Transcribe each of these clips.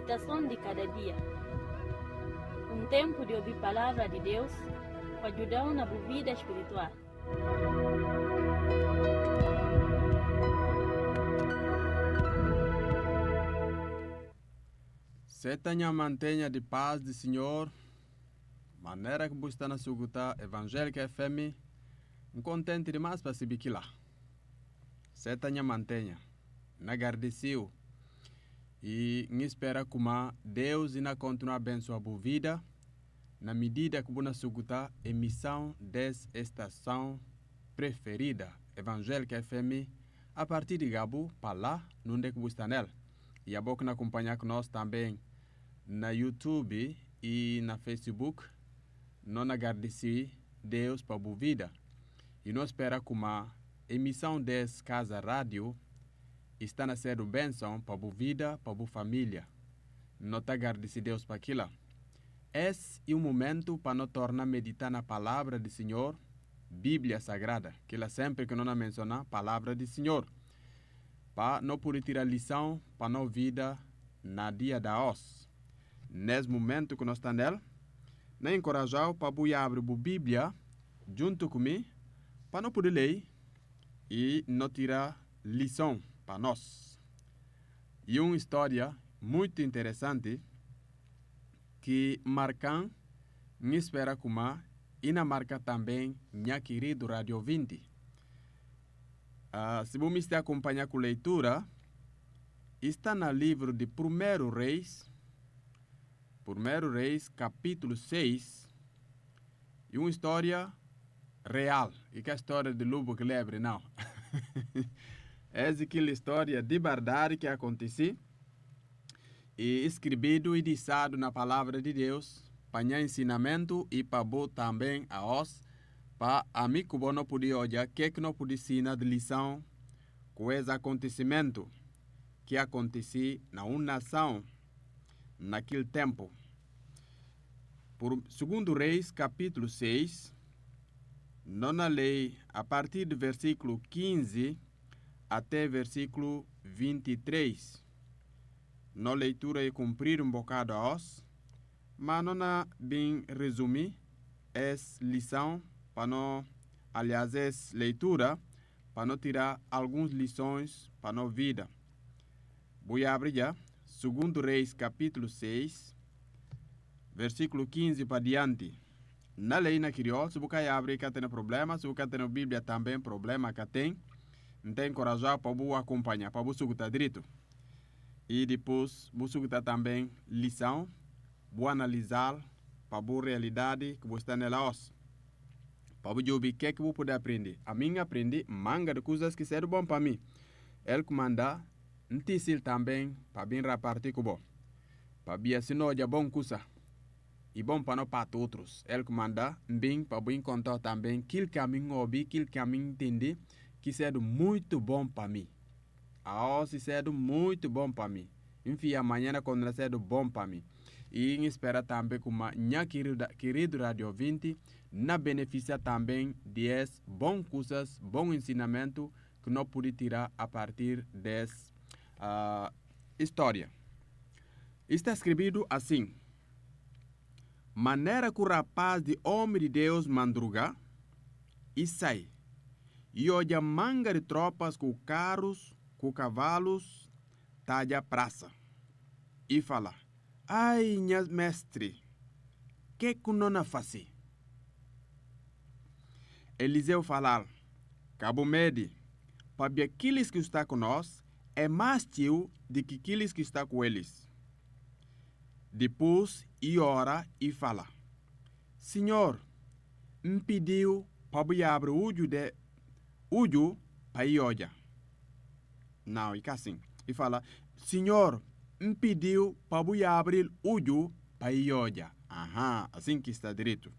meditação de cada dia. Um tempo de ouvir a palavra de Deus para ajudar na vida espiritual. Se tenha mantenha de paz do Senhor, maneira que você está na suguta evangélica FM, contente demais para se biquilar. Se tenha mantenha, na agradeceu e espera que Deus ainda continue a abençoar a vida na medida que você suguta emissão dessa estação preferida, evangélica FM, a partir de Gabu, para lá, onde é que você está nela. E a boca acompanhar com nós também na YouTube e na Facebook. Nós agradecemos Deus para a vida. E nós esperamos que uma emissão dessa casa rádio está na sendo bênção para a vida, para a família. Nós agradecemos Deus para aquilo. Esse é o momento para nós tornar a meditar na palavra do Senhor, Bíblia Sagrada, que ela sempre que nós mencionamos, palavra do Senhor. Para não poder tirar lição para a nossa vida na dia da hoje. Nesse momento que nós estamos nela, nós encorajamos para você abrir a Bíblia junto comigo, para não poder ler e não tirar lição para nós. E uma história muito interessante que marca, me espera como e na marca também minha querido Radio 20. Se você me acompanhar com a leitura, está no livro de 1 Reis, capítulo 6, e uma história real, e que é a história de Lobo que lebre, não. É aquela história de verdade que aconteceu, e escrito e ditado na palavra de Deus, para ensinamento e para também a nós, para amigo que não podia olhar, que não podia ensinar de lição com esse acontecimento que aconteceu na uma nação naquele tempo. Por 2 Reis, capítulo 6, nona lei, a partir do versículo 15 até versículo 23. Na leitura é cumprir um bocado a nós, mas não bem resumir essa lição, para não, aliás, essa leitura, para não tirar algumas lições para a nossa vida. Vou abrir já, 2 Reis, capítulo 6, versículo 15 para diante. Na lei na crioulo, se você abrir que tem problema, se você tem a Bíblia também problema que tem, então encorajar para você acompanhar, para você escutar direito. E depois, você escutar também lição, vou analisar para a realidade que você está nela hoje. Para você ouvir o que você pode aprender. A mim aprendi manga de coisas que são bom para mim. Ele comanda, não também para bem repartir com você. Para bem assim, não é bom coisa. E bom para não para outros. Ele comanda bem para bem contar também aquilo caminho ouvir, aquilo caminho entender, que é muito bom para mim. A hoje é muito bom para mim. Enfim, amanhã quando é bom para mim. E espera também que minha querido Radio 20 na beneficia também de bom coisas, bom ensinamento que não pude tirar a partir dessa história. Está escrito assim: maneira que o rapaz de homem de Deus madruga e sai, e olha manga de tropas com carros, com cavalos, talha praça, e fala: ai, minha mestre, que não faço? Eliseu falar: cabo mede, para aqueles que está com nós, é mais tio do que aqueles que está com eles. Depois, e ora e fala: Senhor, me pediu para abrir o olho para ir olhar. Não, e assim. E fala: Senhor, me pediu para abrir o olho para ir olhar. Aham, assim que está direito.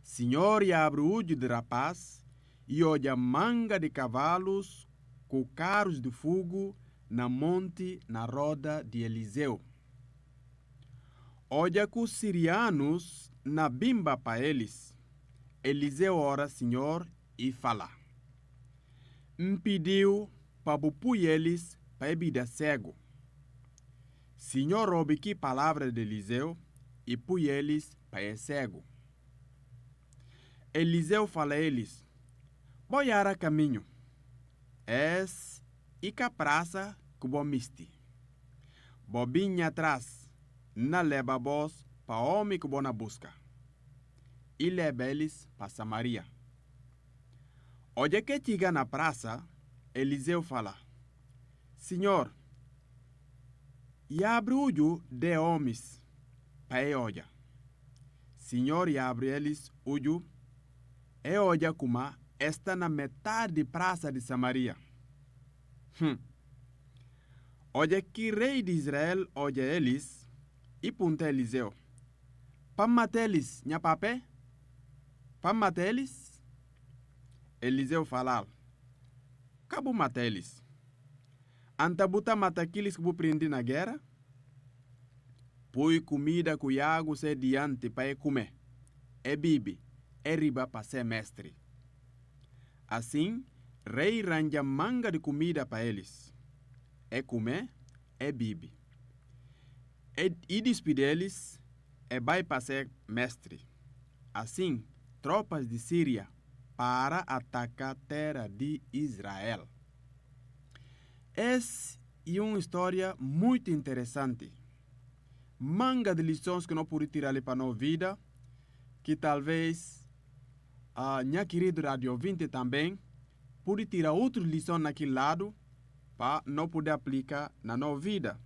Senhor, e abre o olho do rapaz e olha manga de cavalos com carros de fogo na monte na roda de Eliseu. Olha que os sirianos na bimba para eles. Eliseu ora, Senhor, e fala: me pediu para pôr eles para bebida cego. Senhor ouve que palavra de Eliseu e põe eles para cego. Eliseu fala a eles: boiar a caminho. E que a praça que bom misti. Bobinha atrás, na leva vós para homem que bom na busca. E leva eles para Samaria. Onde que chega na praça, Eliseu fala: Senhor, e abre o olho de homens para olhar. Senhor, e abre eles o olho e olha como está na metade da praça de Samaria. Olha que rei de Israel olha eles e pergunta Eliseu: para matar eles, nha papé? Para matar eles? Eliseu fala: cabo matar eles. Anta buta mata aqueles que vou prender na guerra? Põe comida que o água se diante para comer. É bibi, é riba para ser mestre. Assim, rei arranja manga de comida para eles. É comer, é bibi. E despide eles, é vai para ser mestre. Assim, tropas de Síria para atacar a terra de Israel. Essa é uma história muito interessante. Manga de lições que não pude tirar ali para a nossa vida, que talvez minha querido radio ouvinte também pude tirar outra lição naquele lado para não poder aplicar na nossa vida.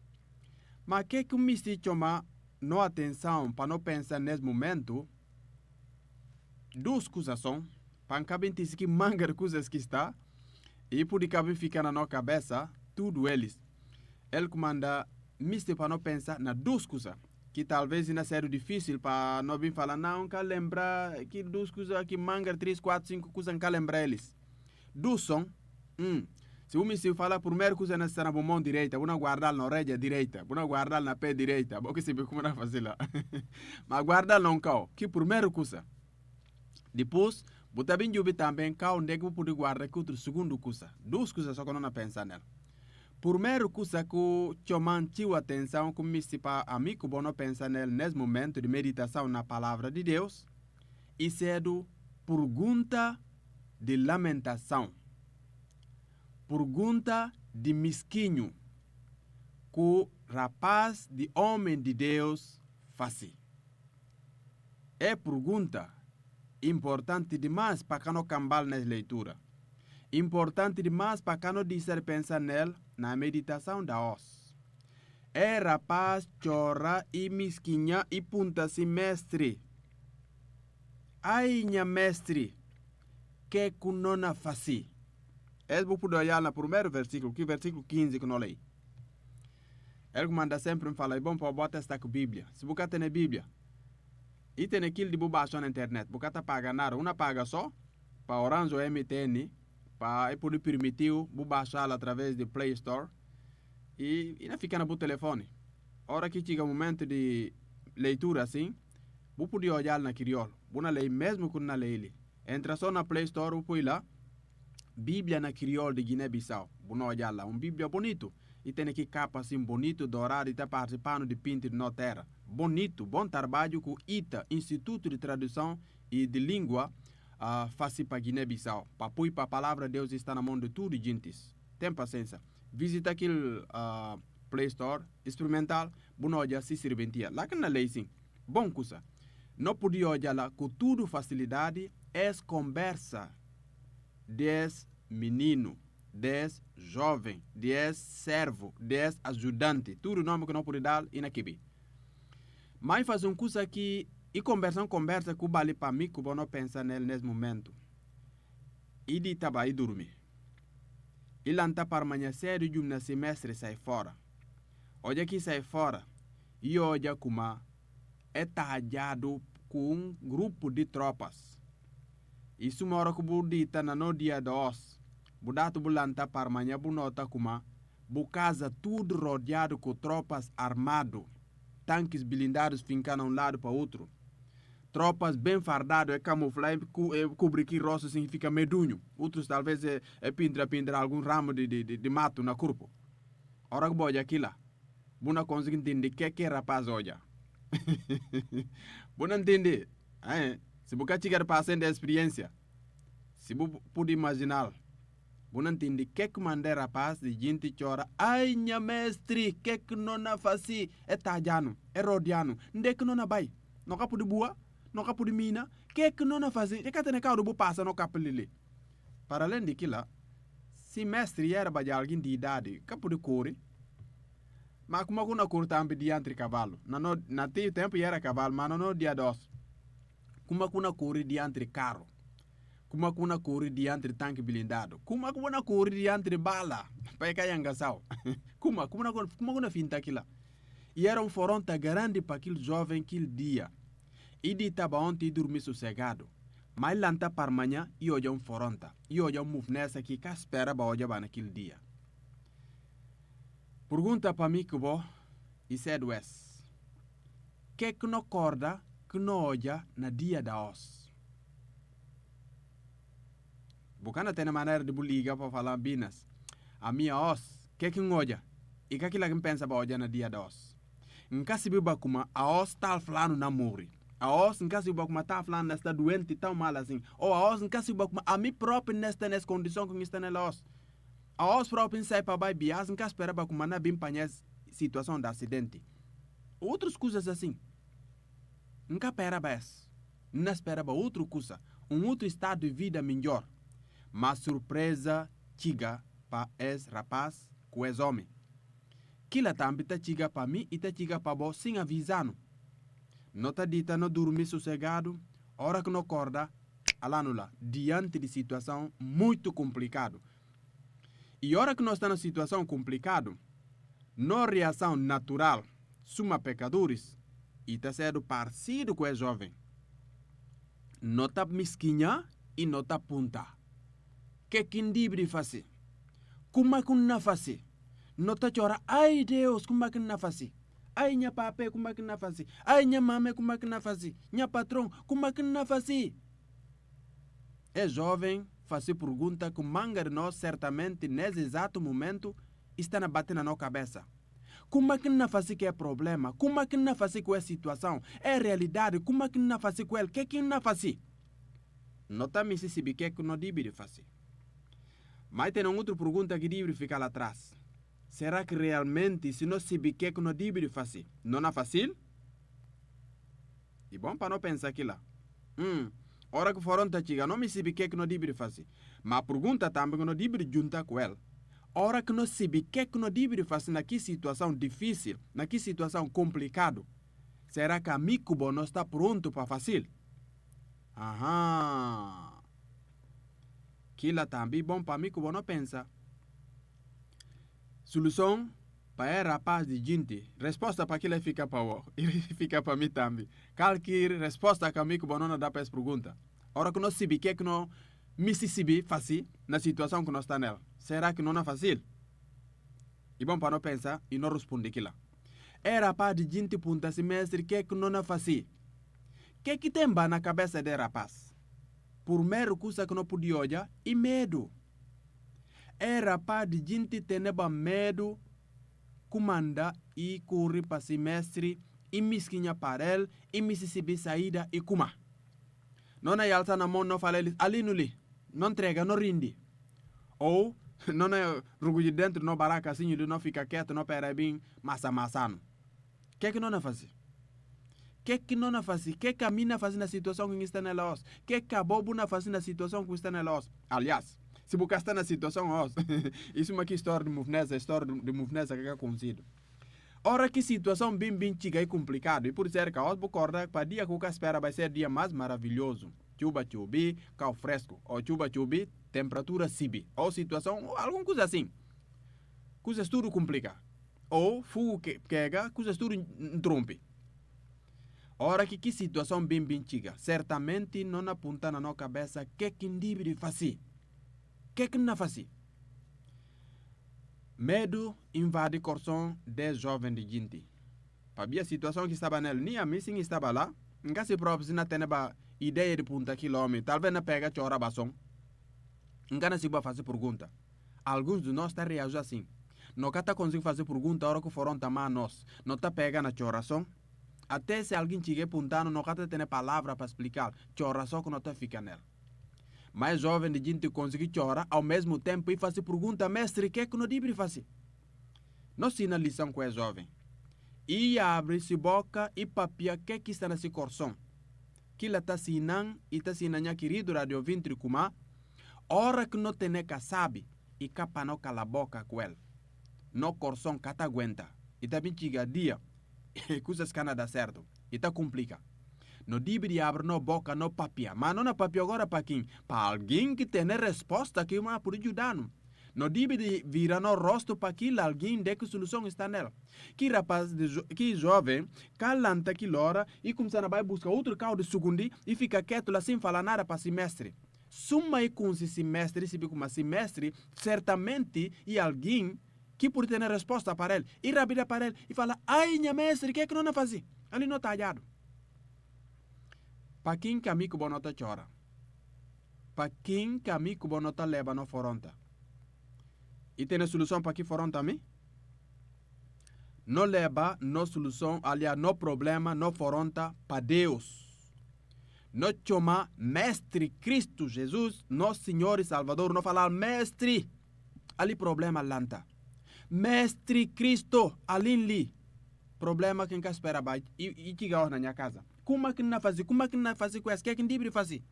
Mas que me se chama não atenção para não pensar nesse momento, duas coisas são, para caber que manga de coisas que está, e pude caber ficar na nossa cabeça, tudo eles. Ele comanda mister para não pensar na duas coisas, que talvez ainda seja difícil para não vir falar, não, que lembrar, que duas coisas, que manga, 3, 4, 5 coisas, que lembrar eles. Duas são, se o mister falar, a primeira coisa é na mão direita, vou guardar na orelha direita, vou guardar na pé direita, vou que saber como não fazer lá. Mas guardar não cau, que primeira coisa. Depois, vou também jogar também cau, onde é que vou poder guardar que outra segunda coisa. Duas coisas só que não pensa nela. Primeiro coisa que chamou atenção como me para a mim que eu não pensar nesse momento de meditação na palavra de Deus, isso é do pergunta de lamentação, pergunta de mesquinho que o rapaz de homem de Deus faz. É pergunta importante demais para que não cambal nessa leitura. Importante demais para que não dizer pensar nela na meditação da os. É rapaz, chora e mesquinha e punta-se mestre. Ai, minha mestre, que não faci? É vou poder olhar no primeiro versículo, que versículo 15 que não leio. Ele manda sempre me falar, é bom para botar esta com a Bíblia. Se você tem a Bíblia, e tem aquilo de baixar na internet, você está pagando nada, uma paga só, para Orange ou MTN, para poder permitir você baixar através do Play Store, e não fica no telefone. A hora que chega o momento de leitura assim, você pode olhar na crioulo, você não lê mesmo que não lê ele. Entra só na Play Store, você põe lá, Bíblia na crioulo de Guiné-Bissau, você não olhar lá, Bíblia bonito, e tem aqui capa assim bonito, dourado, e está participando de pinto de nossa terra. Bonito, bom trabalho com ITA, Instituto de Tradução e de Língua, faz para Guiné-Bissau. Para apoio para a palavra de Deus está na mão de tudo e gentes. Tem paciência. Visita aquele Play Store, experimental, bom olhar se serventia. Lá que na lei sim, bom coisa. Não podia olhar lá com tudo facilidade, é conversa des menino, des jovem, des servo, des ajudante. Tudo nome que não pode dar e naquele. Mas faz uma coisa que e conversa que vale para mim, que eu não pensar nele nesse momento. E de taba e dormir. E lá está para amanhã cedo e um semestre sai fora. Olha que sai fora. E olha como é tarjado com um grupo de tropas. Isso uma hora que o dita na no dia de hoje. O dato bulanta para amanhã bu nota como bu casa tudo rodeado com tropas armado. Tanques blindados fincando um lado para outro. Tropas bem fardadas, é camuflagem, cobre que rosto significa medunho. Outros talvez é pindra algum ramo de mato na corpo. Ora que pode aqui lá. Buna consegue entender que rapaz olha. Buna entender. Se você tiver passando a experiência, se você pode imaginar, buna entender que manda rapaz de gente chora. Ai, minha mestre, que não na faci? É tajano, é rodiano. Onde que não na vai? Não capo de boa, não capo de mina. Que não na faci? É que tem que o passa no capo lili. Para além de aquilo, se mestre era para alguém de idade, capo de cor. Mas como que na cor também diante cavalo? Na tempo era cavalo, mas não dia dos. Como que na cor diante carro? Como que na cor diante tanque blindado? Como que na cor diante bala? Para que engasau? Como na finta aquilo? E era foronta grande para aquele jovem aquele dia. E de tava ontem dormir sossegado. Mas lanta para manhã e hoje foronta. E hoje movimento que espera para hoje naquele dia. Pergunta para mim que vou e said west. Que não corda que não olha na dia da os? Bucana tem maneira de ligar para falar binas. A minha os, que não olha? E que aquilo que pensa para olhar na dia da os? Nunca se viu como a os tal falando na morre. A os nunca se viu como tal falando nesta doente tão mal assim. Ou a os nunca se viu como a mim próprio nesta condição que está na os. A os próprios sai para baixo bias nunca espera para como na bem panhas situação de acidente. Outras coisas assim. Nunca espera bas. Não espera para outra coisa, outro estado de vida melhor. Mas surpresa chega para esse rapaz com esse homem. Quila também tá chega para mim e tá chega para você sem avisar. Não tá dita não dormir sossegado, hora que não acorda, alánula, diante de situação muito complicado. E hora que nós estamos na situação complicada, não reação natural, suma pecadores, e está sendo parecido com o jovem. Não está mesquinha e não está punta. Que quem fazer? Como é que não fazer? Não está chora, ai Deus, como é que não fazer? Ai, minha papai, como é que não fazer? Ai, minha mamãe, como é que não fazer? Minha patrão, como é que não fazer? É jovem, fazer pergunta que manga de nós certamente nesse exato momento está na batendo na nossa cabeça. Como é que não fazer que é problema? Como é que não fazer com a situação? É realidade, como é que não fazer com ele? O que não fazer? Não está me se que não deve fazer. Mas tem outra pergunta que deve ficar lá atrás. Será que realmente se não se que não deve fazer, não é fácil? E bom para não pensar aqui lá. Hora que foram tá chega, não me sabe que não deve fazer. Mas a pergunta também que não deve juntar com ele. Hora que não sabe que não deve fazer naquela situação difícil, naquela situação complicada. Será que a amigo não está pronto para fazer? Aham. Aquilo também bom para amigo não pensa. Solução para rapaz de gente. Resposta para aquilo fica para o e fica para mim também. Qualquer resposta que amigo não dá para essa pergunta. Ora que nós sabemos que não Mississippi fácil na situação que nós está nela. Será que não é fácil? E bom para não pensar e não responder aquilo. É rapaz de gente punta semestre que não é fácil. Que tem na cabeça de rapaz? Por mero coisa que não podia olhar e medo. É rapaz de gente tem medo, comanda e corre para semestre e misquinha para ele e Mississippi saída e kuma. Não é alça na mão, não fala eles, ali no li, não entrega, não rinde. Ou, não é rugo de dentro, não baraca assim, não fica quieto, não pera bem, massa-massano. Que não é fazer? Que não é fazer? Que caminha fazer na situação que está na los? Que bobo na fazer na situação que está na los? Aliás, se você está na situação, isso é uma história de movimento, que é conhecido. Ora que situação bem chica e complicada, e por ser que você concorda para dia que você espera vai ser dia mais maravilhoso. Chuva chubi, cal fresco, ou chuva chubi, temperatura sibi, ou situação, ou alguma coisa assim. Coisas tudo complica. Ou fogo quega, coisas tudo trompe. Ora que situação bem chica, certamente não aponta na nossa cabeça que deve fazer. Que não fazer? Medo invade o coração de jovens de gente. Para a situação que estava nele, nem a mim sim estava lá, nunca se próprio se não tem a ideia de punta quilômetro, talvez não pega chora bação. Nunca se vai fazer pergunta. Alguns de nós estão reagindo assim. Não tá conseguindo fazer pergunta a hora que foram tamar nós. Não tá pegando a oração. Até se alguém tiver apontando, não tá tendo palavra para explicar. Que oração que não tá ficando nela. Mais jovem de gente conseguir chorar, ao mesmo tempo e fazer pergunta, mestre, o que é que não deve fazer? Não ensina lição com é jovem. E abre-se boca e papia que está nesse coração. Que ela está ensinando e está ensinando, querido radio vintri kuma, hora que não tem que sabe e capa não cala a boca com ele. No coração que tá aguenta. E também chega dia, coisas que não dá certo. E tá complica. No deve abrir no boca, no papia. Mas não é papia agora para quem? Para alguém que tem resposta que uma por ajudar. No deve virar no rosto para aquilo alguém de que solução está nela. Que rapaz, que jovem, calanta que lora e começa a buscar outro carro de segundo e fica quieto lá sem falar nada para semestre. Suma e com esse semestre, se como semestre, certamente e alguém que por ter resposta para ele, e rabida para ele e fala, ai, minha mestre, o que é que não fazer? Ali não está hallado. Para quem caminho que não está chora? Para quem caminho que não está leva no foronta? E tem a solução para que foronta também? Não leva no solução, aliás, no problema, no foronta para Deus. Não chama mestre Cristo Jesus, nosso Senhor e Salvador, não falar mestre, ali problema lanta. Mestre Cristo, ali problema que não espera baixo e que na minha casa. Como que não fazer? Como que não fazer com isso? O que é que deve fazer?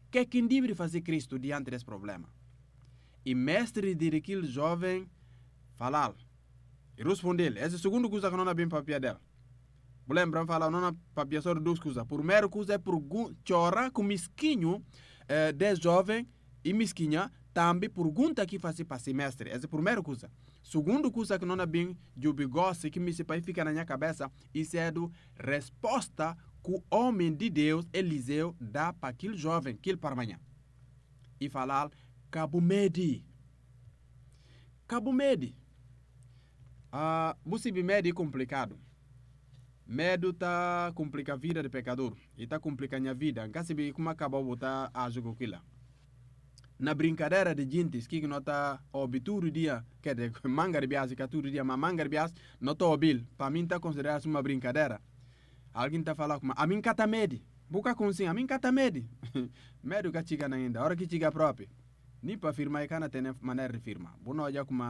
O que é que deve fazer Cristo diante desse problema? E mestre de aquele jovem falar e responder. Essa é a segunda coisa que não é bem papia dela. Vou lembrar falar não é papia só de duas coisas. Primeira coisa é chorar com mesquinho de jovem e mesquinha também pergunta que fazer para semestre. Essa é a primeira coisa. Segunda coisa que não é bem de bigode que me se fica na minha cabeça, isso é a resposta que o homem de Deus, Eliseu, dá para aquele jovem, aquele para amanhã. E falar, Cabo Medi. Você medo é complicado. Medo tá complica a vida do pecador. E tá complica a minha vida. Não sabe como acaba botar a jogo aquilo. Na brincadeira de gente que não tá obitudo dia, quer dizer, manga bias que todo dia, mas manga bias não tá obil. Para mim tá considerado uma brincadeira. Alguém tá falando com a mim cata medo. Buca com sim, a mim cata medo. Medo que chega ainda, hora que chega próprio. Nem para firmar e cana tem maneira de firmar. Bono já como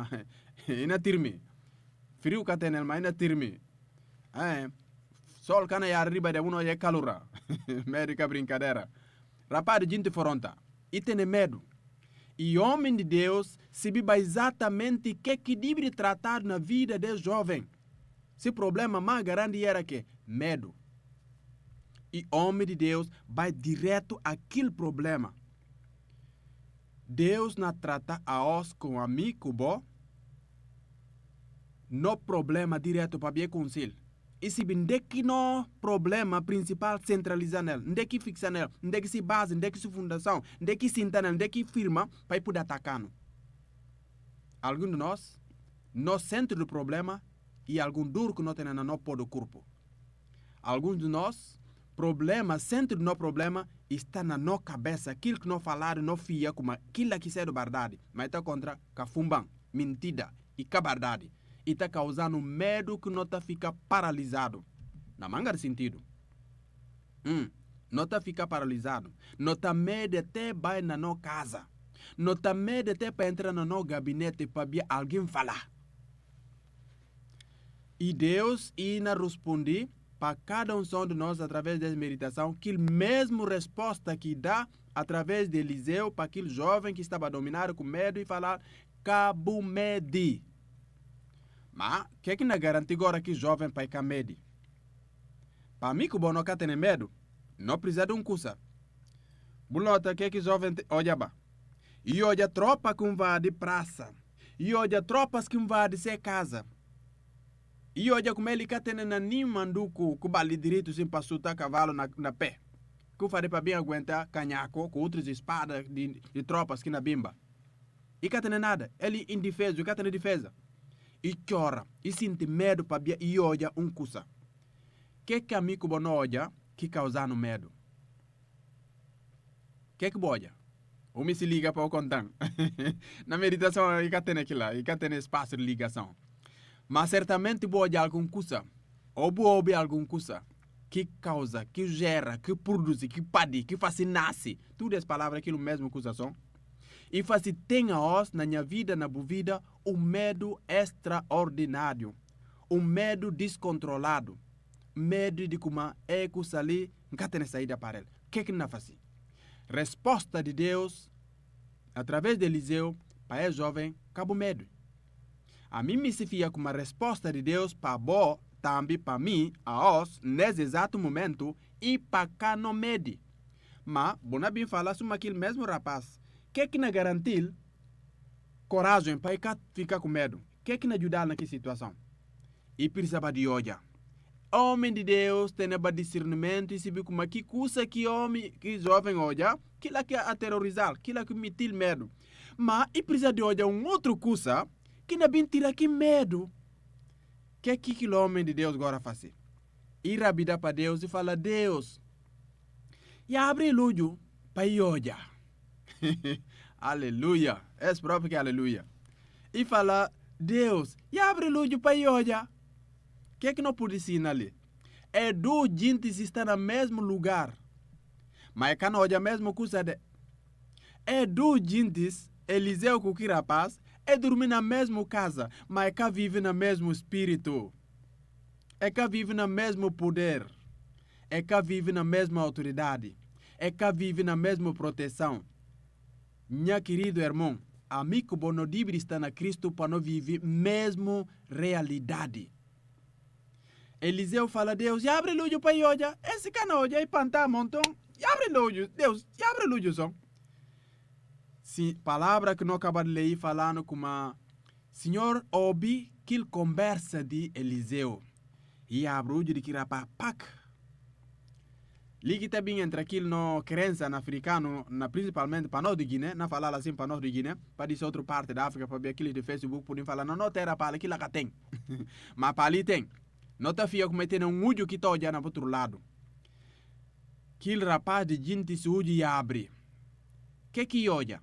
ina tirme. Frio que tem mas ina tirme. Sol cana ya arriba de uno é calura. Medo que brincadeira. Rapaz de gente foronta. E tem medo. E homem de Deus se biba exatamente o que deve tratar na vida de jovem. Se problema mais grande era que medo. E homem de Deus vai direto àquele problema. Deus não trata a nós com amigo bom. No problema direto para bem conselho. E se bem que no problema principal centraliza nele, onde que fixa nele, onde que se base, onde que se fundação, onde que se entende, onde que firma para poder atacar. Algum de nós, no centro do problema e algum duro que não tem no pó do corpo. Alguns de nós, problema, centro do problema está na nossa cabeça, aquilo que não falaram, não fia, como aquilo que é verdade, mas está contra cafumbang, mentira e cabardade. E está causando medo que não está fica paralisado. Na manga de sentido. Não está fica paralisado. Não está medo até vai na nossa casa. Não está medo até para entrar no nosso gabinete para ver alguém falar. E Deus irá responder para cada um de nós através dessa meditação que mesmo resposta que dá através de Eliseu para aquele jovem que estava dominado com medo e falar Cabo Medi. Mas, o que é que não garante agora que jovem para ficar medo? Para mim, que o não tem medo, não precisa de um curso. Bulota, que é que jovem olha ba? E olha tropa que vai de praça. E olha tropas que vai de ser casa. E olha como ele que tem na nem manduco com bali direito sem passar cavalo na pé. Que faz para bem aguentar canhaco com outras espadas de tropas que na bimba. E que tem nada. Ele indefeso, que tem defesa. E chora, e sente medo para ver e olha coisa. Que amigo não olha que causando medo? Que olha? O me se liga para o contar. Na meditação, eu tenho aquilo, eu tenho espaço de ligação. Mas certamente vou de alguma coisa, ou vou ouvir alguma coisa, que causa, que gera, que produz, que pode, que faz nasce. Tudo as palavras aquilo mesmo acusação. E faz tem a nós, na minha vida, na boa vida, um medo extraordinário. Um medo descontrolado. Medo de como é que o ali, nunca tem saída para ele. O que não faz? Resposta de Deus, através de Eliseu, para o jovem, acabou medo. A mim me se fia com uma resposta de Deus para bo, também para mim, a os, nesse exato momento, e para cá no medo. Mas, bona bem falar sobre aquele mesmo rapaz, que não garantir coragem para ficar com medo? Que não ajudar naquela situação? E precisava de olhar. Homem de Deus tem discernimento e sabe como que coisa que homem, que jovem olha, que lá que aterrorizar, que lá que meter medo. Mas e precisa de olhar outra coisa que não vem tirar que medo. Que o homem de Deus agora faz? Ir a vida para Deus e falar, Deus, e abre o olho para olhar. Aleluia. É próprio que aleluia. E falar, Deus, e abre o olho para olhar. Que não pode ensinar ali? É do gente está no mesmo lugar. Mas é que não olha a mesma coisa de... É do gente, Eliseu com que rapaz, é dormir na mesma casa, mas é que vive no mesmo espírito. É que vive no mesmo poder. É que vive na mesma autoridade. É que vive na mesma proteção. Minha querido irmão, amigo bonodibre está na Cristo para não viver mesmo realidade. Eliseu fala a Deus, e abre o olho para olhar. Esse cana olha e panta montão. E abre o olho, Deus, e abre o olho só. Sim, palavra que não acaba de ler falando como Senhor, ouvi que conversa de Eliseu. E abre o olho de que rapaz, pac. Ligue também entre aquilo no crença na africano, principalmente para nós de Guiné, não falar assim para nós de Guiné, para dizer outra parte da África, para ver aquilo de Facebook, podem falar, não terá para aquilo que tem. Mas para ali tem. Não te fia como tem um olho que está olhando para o outro lado. Aquele rapaz de gente se olha e abre. Que olha?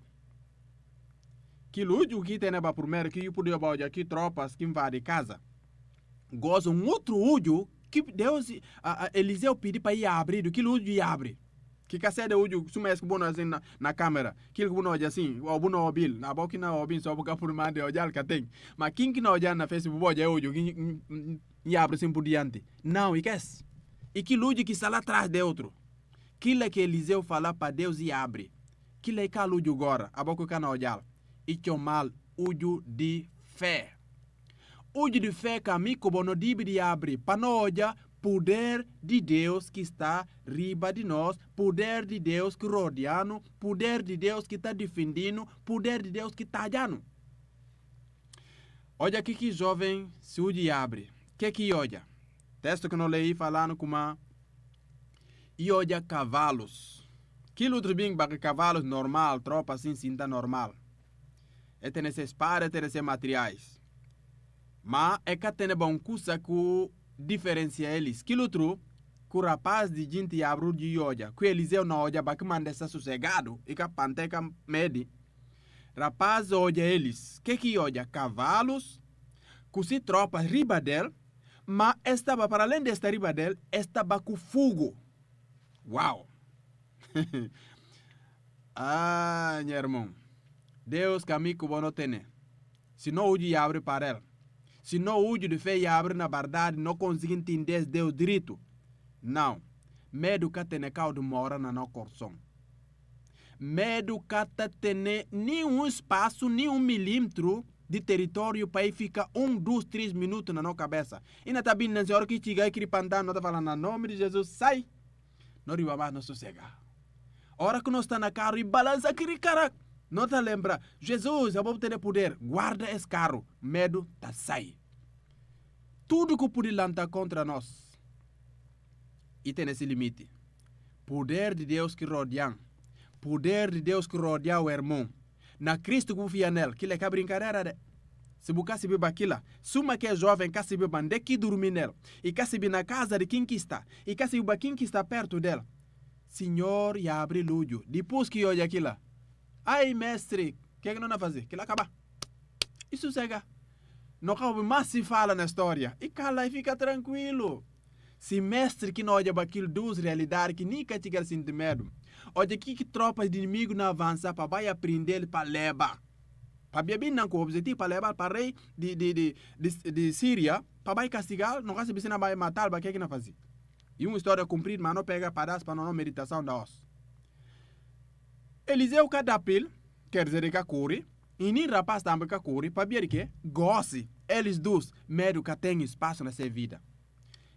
Aquele olho que tem para primeiro, que eu podia olhar aqui tropas que invadem casa. Goza um outro olho que Deus, Eliseu pediu para ir abrir, aquele olho e abre. Que cacete olho, se mais que bom assim na câmera. Aquele que bom olha assim, o bom não obil, na boca não obil, só porque por mais de olhar que tem. Mas quem que não olha na Facebook olha olho, e abre assim por diante. Não, e que é? E que luz que está lá atrás de outro. Aquilo que Eliseu fala para Deus e abre. Aquilo é que a luz agora, a boca que não olhar. E que o mal, olho de fé. Olho de fé que a mim como não deve abrir. Para não olhar poder de Deus que está riba de nós. Poder de Deus que rodeando. Poder de Deus que está defendendo. Poder de Deus que está olhando. Olha aqui que jovem se olho e abre. Que olha? Texto que não leí falando como e olha cavalos. Que outro bem para cavalos normal, tropa assim, cinta normal. É ter esse espada, é ter esses materiais. Mas é que tem uma coisa que diferencia eles. Que outro, que o rapaz de gente abre de olha, que Eliseu não olha para que manda essa sossegado e que a panteca mede. Rapaz olha eles. Que olha? Cavalos, que se tropas riba dele. Mas estava, para além desta riba dele, estava com fogo. Uau! Meu irmão. Deus que amigo bom não tem. Se não o abre para ele. Se não o de fé abre na verdade, não consegue entender Deus direito. Não. Medo que tem caldo mora na nosso coração. Medo que tem nenhum espaço, nenhum milímetro de território para aí ficar 1, 2, 3 minutos na nossa cabeça. E não está vindo na senhora que chega e que pantar, não está falando, no nome de Jesus, sai. Não riba mais, não sossega. Hora que nós está na carro e balança aquele cara, não está lembra, Jesus, eu vou ter poder, guarda esse carro, medo tá sai. Tudo que pode lançar contra nós, e tem esse limite. Poder de Deus que rodeia, poder de Deus que rodeia o irmão. Na Cristo confia nele, que ele é brincadeira de. Se você se beba aquilo, suma que é jovem, que se beba onde que dorme nele, e que se beba na casa de quem que está, e que se beba quem que está perto dele. Senhor, e abre o olho. Depois que olha aquilo, Ai, mestre, o que é que não vai fazer? Que ele acaba. E sossega. Não cabe mais se fala na história. E cala e fica tranquilo. Se mestre que não olha para aquilo dos realidades que nem quer chegar sem medo. Olha aqui que tropas de inimigo não avançam para vai aprender para levar. Para beber não com o objetivo para levar para rei de Síria. Para vai castigar, não quer se não vai matar, para que não fazer? E uma história cumprida, mas não pega pedaço para não meditação da osso. Eliseu cadapil, quer dizer que cure, e nem rapaz também que cure, para ver que goste, eles dois, medo que tem espaço na sua vida.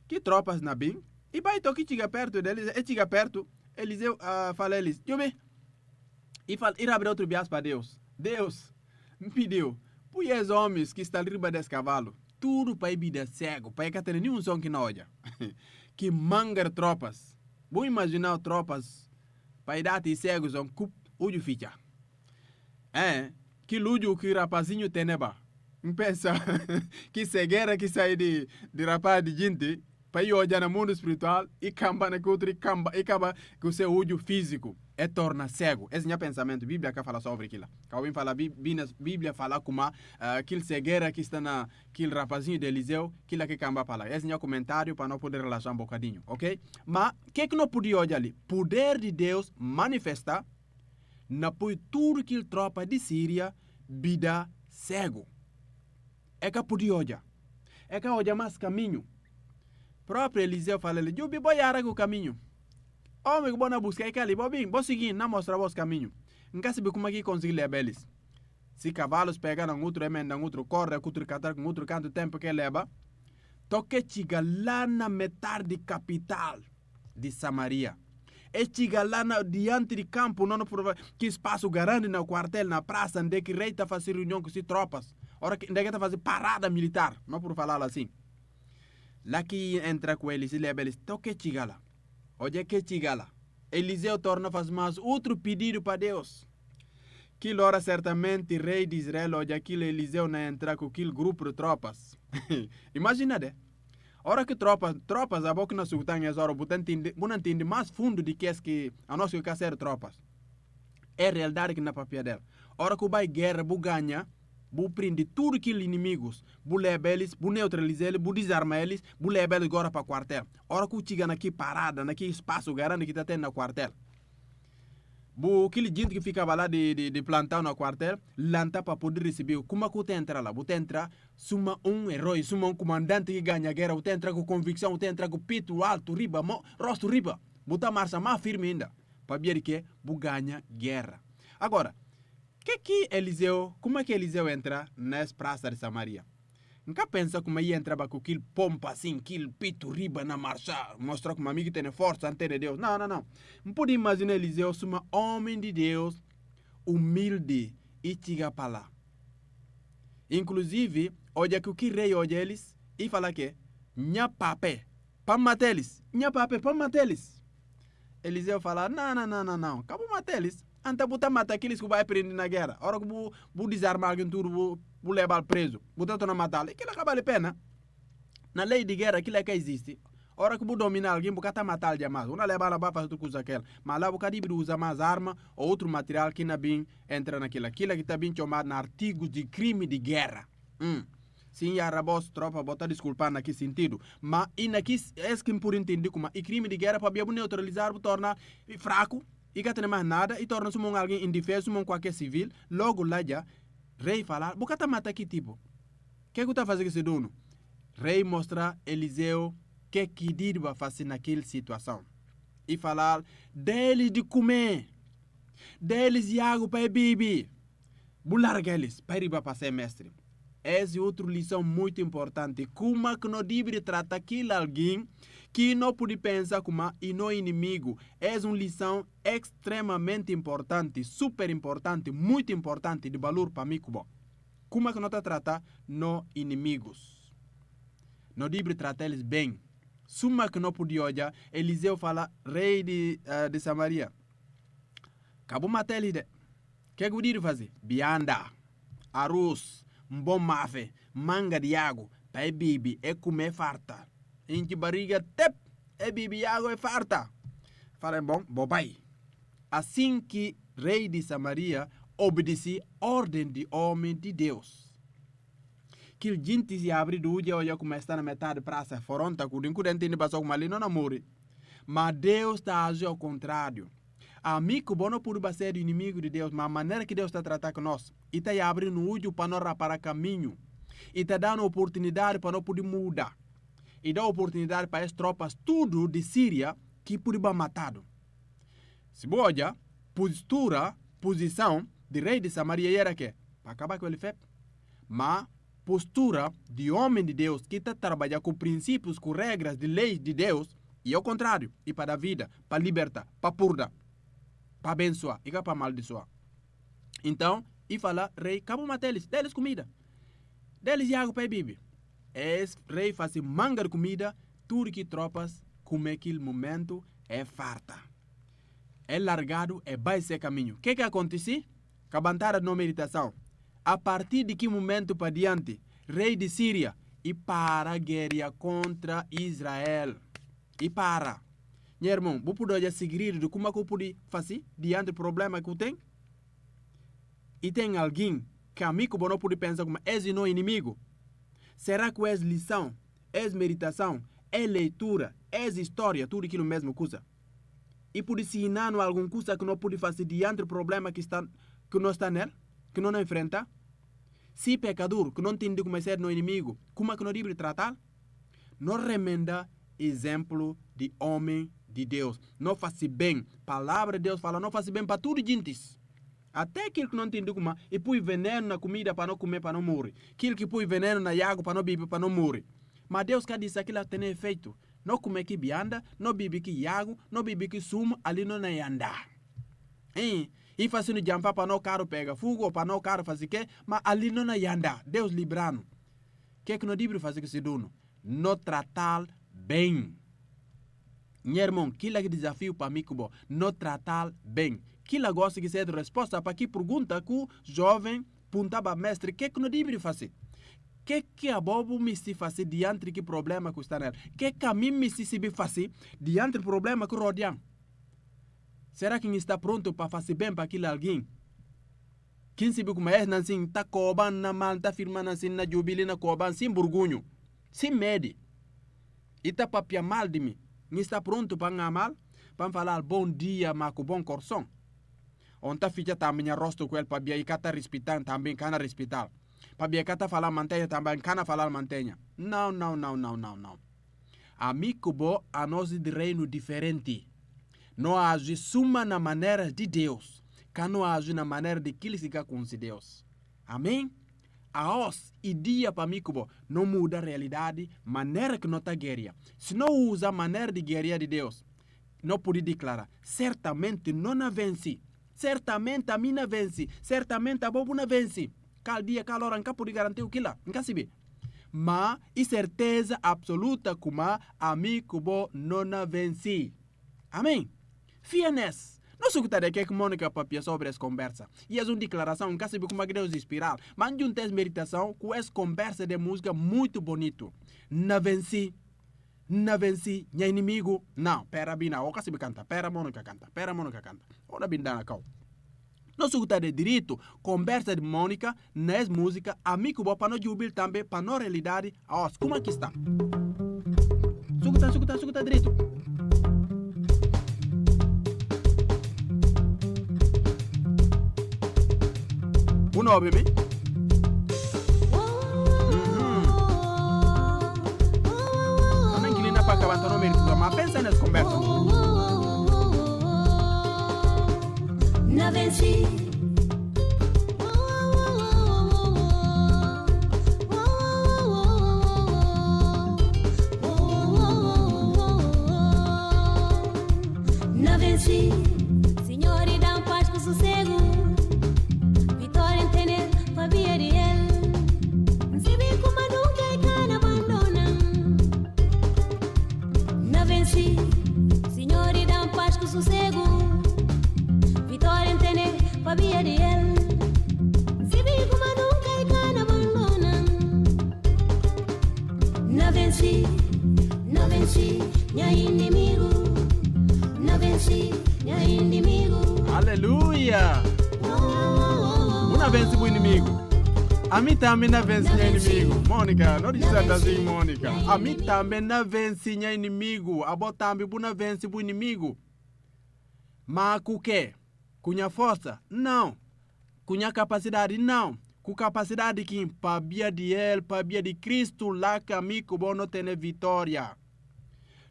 Que tropas na bem, e vai toque chega perto deles, e chega perto, Eliseu fala eles, eu me, e fala, ir abrir outro bias para Deus. Deus, me pediu, põe os homens que estão riba desse cavalo, tudo para ir vida cego, para que tenha nenhum som que não olha. Que mangar tropas. Vou imaginar tropas para ir dar cegos um cup uju ficha. Que lujo que rapazinho teneba. Pensa que cegueira que sai de rapaz de gente para ir olhar no mundo espiritual e camba na cultura e acaba com o seu uju físico. É torna cego. Esse é o pensamento. A Bíblia que fala sobre aquilo. Alguém fala, a Bíblia fala como aquele cegueira que está naquele rapazinho de Eliseu, aquilo que camba fala. Esse é o comentário para não poder relaxar um bocadinho, ok? Mas, o que não podia olhar ali? Poder de Deus manifesta na apoio tudo aquele tropa de Síria, vida cego. É que podia olhar. É que olhar mais caminho. Próprio Eliseu fala, eu vi boiar o caminho. Homem que bona buscar que ali, bobinho, vou seguir, não mostrar vos caminho. Nunca sabe como é que conseguir levar eles. Se cavalos pegam outro emenda, outro corre, outro catar com outro canto tempo que leva, toque chega lá na metade capital de Samaria. E chega lá diante de campo, não por que espaço grande no quartel, na praça, onde que rei está fazendo reunião com as tropas. Ora que está fazendo parada militar, não por falar assim. Lá que entra com eles e leva eles, toque chega lá. Olha que chega lá. Eliseu torna a fazer mais outro pedido para Deus. Que hora certamente rei de Israel, olha aquele Eliseu não entra com aquele grupo de tropas. Imagina, né? Ora que tropas, a boca na sultana, essa hora, não entende mais fundo de que é que a nossa quer ser tropas. É realidade que na papel dela. Ora que vai guerra, bu ganha, bu prende tudo aqueles inimigos, bu leva eles, bu neutraliza eles, bu desarma eles, bu leva eles agora para o quartel. Ora que chega aqui parada, naquele espaço grande que está tendo no quartel. Bu aquele gente que ficava lá de plantão no quartel, lanta para poder receber. Como que você entra lá? Você entra, suma um herói, suma um comandante que ganha a guerra, você entra com convicção, você entra com peito alto, riba, rosto riba. Você marcha mais firme ainda, para ver que você ganha guerra. Agora, como é que Eliseu entra nessa praça de Samaria? Nunca pensa como ele entrava com aquele pompa assim, aquele pito riba na marcha, mostrar como amigo tem força ante Deus. Não. Não pode imaginar Eliseu como um homem de Deus, humilde e chega para lá. Inclusive, olha que o que rei olha eles e fala que nha pape, para matar eles, nha pape, para matar eles. Eliseu fala, não, acabou matar eles. Anta botar matar aqueles que vai prender na guerra. Ora que vou desarmar alguém tudo, vou levar preso. Botar tu na matar. Aquilo acaba de pena. Na lei de guerra, aquilo é que existe. Ora que vou dominar alguém, vou catar matar alguém mais. Uma levar lá para fazer tudo com aquela. Mas lá vou usar mais arma ou outro material que na bem entra naquilo. Aquilo que está bem chamado na artigos de crime de guerra. Sim, a rabos tropa botar desculpar naquele sentido. Mas e naquele é que por entender como e crime de guerra para neutralizar, para tornar fraco. E que não mais nada, e torna-se alguém indefeso, qualquer civil, logo lá já, rei falar, você está matando que tipo? O que está fazendo esse dono? Rei mostra Eliseu que deve fazer naquela situação. E falar, deles de comer, deles de água para beber, bularga eles, para ir para ser mestre. Essa é outra lição muito importante. Como que não deve tratar aquele alguém que não pode pensar como e não inimigo. É uma lição extremamente importante, super importante, muito importante de valor para mim. Como que não trata não inimigos. Não deve tratar eles bem. Suma que não podia olhar, Eliseu fala, rei de Samaria. Acabou matar ele. O que eu devo fazer? Bianda, arroz, bom mafe, manga de água, para beber e comer farta. Em barriga, e beber água e farta. Fala, bom, pai. Assim que rei de Samaria, obedecia ordem de homem de Deus. Que gente se abre do dia, olha como está na metade da praça, foronta, que o dente passou com ali, não namore. Mas Deus está agindo ao contrário. Amigo, bom, não pode ser inimigo de Deus, mas a maneira que Deus está tratando conosco, e está abrindo o olho para não rapar caminho, e está dando oportunidade para não poder mudar, e dá oportunidade para as tropas, tudo de Síria, que pode ser matado. Se olha, posição de rei de Samaria era que, para acabar com ele feito, mas postura de homem de Deus que está trabalhando com princípios, com regras de leis de Deus, e ao contrário, e para dar vida, para libertar, para purgar, para abençoar, e para amaldiçoar. Então, e fala, rei, acabou matar eles, deles comida, deles água para beber. Esse rei faz manga de comida, tudo que tropas, como aquele momento, é farta. É largado, vai ser caminho. O que acontece? Cabantada na meditação. A partir de que momento para diante, rei de Síria, e para a guerra contra Israel. E para. Meu irmão, você pode seguir de como eu pude fazer diante do problema que eu tenho? E tem alguém que amigo não pode pensar como é não inimigo? Será que é lição, é meditação, é leitura, é história, tudo aquilo mesmo coisa? E pode se ensinar alguma coisa que não pode fazer diante do problema que não está nele, que não enfrenta? Se pecador, que não entende como é ser no inimigo, como é que não deve tratar? Não remenda exemplo de homem de Deus. Não faz bem. Palavra de Deus fala, não faz bem para tudo gentes. Até aquele que não entende como é, e põe veneno na comida para não comer, para não morrer. Aquele que põe veneno na água para não beber, para não morrer. Mas Deus quer dizer que aquilo tem efeito. Não comer que bianda, não beber que água, não beber que sumo, ali não é andar. E fazendo jampa para não caro pegar fogo, ou para não caro fazer que, mas ali não é andar. Deus librando. O que não deve fazer que se dono? Não tratar bem. Meu irmão, aquilo é desafio para mim, não tratar bem. Aquilo gosta de ser resposta para que pergunta que o jovem puntava mestre, o que não deve fazer? O que a bobo me se fazer diante de problema que está nele? O que a mim me se fazer diante do problema que rodeia? Será que está pronto para fazer bem para aquele alguém? Quem sabe como é, assim, está cobando na mal, está firmando assim, na jubilina, na cobando, sem burgunho, sem medo. E está para mal de mim. Não está pronto para mal? Para falar bom dia, mas com bom coração. Onde fica também a rosto com ele, para bia e cata respeitar, também cana respeitar. Para bia cata falar mantenha, também cana falar mantenha. Não. Amigo bo, a nós de reino diferente. Não age suma na maneira de Deus, que não age na maneira de que ele se com Deus. Amém? A os e dia para mim bo, não muda a realidade, maneira que não está guerra. Se não usa a maneira de guerra de Deus, não pode declarar, certamente não vence. Certamente a mina vence. Certamente a bobo não vence. Cal dia, cal hora, nunca pode garantir o que lá. Nunca se vê. Mas, e certeza absoluta como amigo bo não vence. Amém? Fianes. Não sei o que está que Mônica papia sobre essa conversa. E é uma declaração, nunca se vê como Deus inspirar. Mas de um texto meditação com essa conversa de música muito bonito. Não vence. Não venci, minha inimigo. Não, pera bina, o que se canta, pera Mônica canta. Ora bindana cau. Não se de direito, conversa de Mônica, nessa música, amigo bom para não jubil também, para não realidade, como aqui está. Sucuta direito. Ouve me? Para acabar no mercado, mas pensa nessa conversa. Não venci. Não venci. Senhor, e dá paz com sossego. Vitória em tener, Fabia de ele. Se vê como nunca é cana abandona. Não venci, Senhor, e dá paz com sossego. Vitória em tener, Fabia de ele. Se vê como nunca é cana abandona. Não venci, minha inimigo. Não venci, minha inimigo. Aleluia! Una vence o inimigo. A mim também não vence meu inimigo. Mônica, não diz assim, Mônica. A mim também não vence meu inimigo. A bota também não vence o inimigo. Mas com o quê? Com a força? Não. Com a capacidade? Não. Com capacidade que para via de ele, para via de Cristo, lá que amigo bom não tem vitória.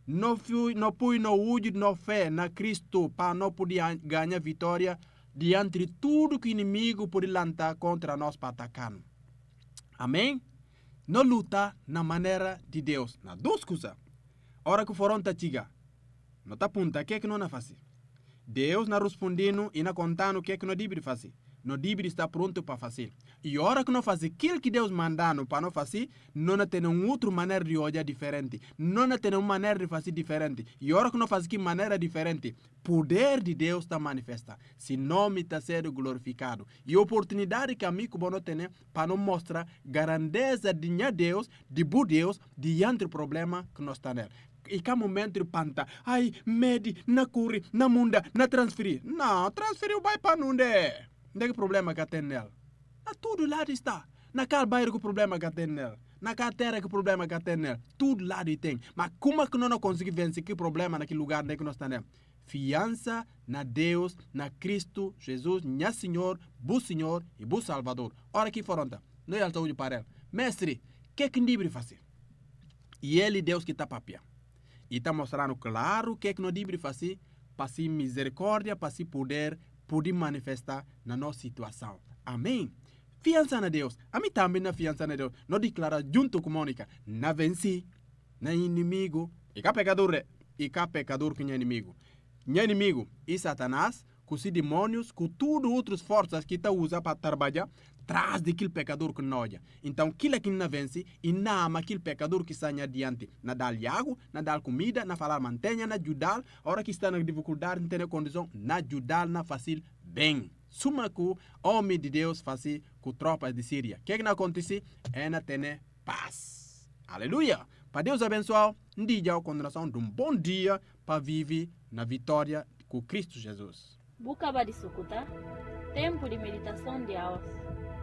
Não fui no uso de fé na Cristo para não poder ganhar vitória diante de tudo que o inimigo pode lançar contra nós para atacar. Amém? Não luta na maneira de Deus. Na duas coisas. Ora que foram tatiga. Não está aponta o que é que não é fácil. Deus não respondendo e não contando o que é que não deve fazer. Não deve estar pronto para fazer. E a hora que não faz aquilo que Deus mandando para não fazer, não tem uma outra maneira de olhar diferente. Não tem uma maneira de fazer diferente. E a hora que não faz de maneira diferente, poder de Deus está manifesta. Se nome está sendo glorificado. E a oportunidade que amigo bom tem para não mostrar grandeza de Deus, de bom Deus, diante do problema que nós está nele. E que momento de panta, ai, mede, na cure, na munda, na transferir. Não, transferir vai para não der. Não é que problema que tem nele. Na tudo lá está. Na cada bairro que o problema que tem nele. Na cada terra que o problema que tem nele. Tudo lá tem. Mas como é que nós não conseguimos vencer que problema naquele lugar onde nós estamos? Fiança na Deus, na Cristo, Jesus, minha Senhor, bom Senhor e bom Salvador. Ora que foram, não é alto para ele. Mestre, o que é que deve fazer? E ele, Deus que está papia. E está mostrando claro o que é que nós devemos fazer para se misericórdia, para se poder manifestar na nossa situação. Amém? Fiança na Deus. A mim também na fiança na Deus. Não declara junto com Mônica. Na venci, na inimigo. E cá pecador que é inimigo. Meu inimigo e Satanás, com os demônios, com tudo outras forças que está usando para trabalhar, traz daquele pecador que não olha. Então, aquilo que não vence, e não ama aquele pecador que está adiante. Na dar água, na dar comida, na falar mantenha, na ajudar. A hora que está na dificuldade, não tem condição, na ajudar, na fazer bem. Suma que o homem de Deus faz com tropas de Síria. O que não acontece? É na ter paz. Aleluia! Para Deus abençoar, um dia a continuação de um bom dia para viver na vitória com Cristo Jesus. Bucaba de Sucuta, tempo de meditação de aos.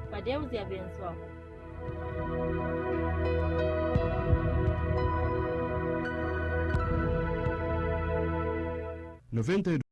Para Deus te abençoar. 92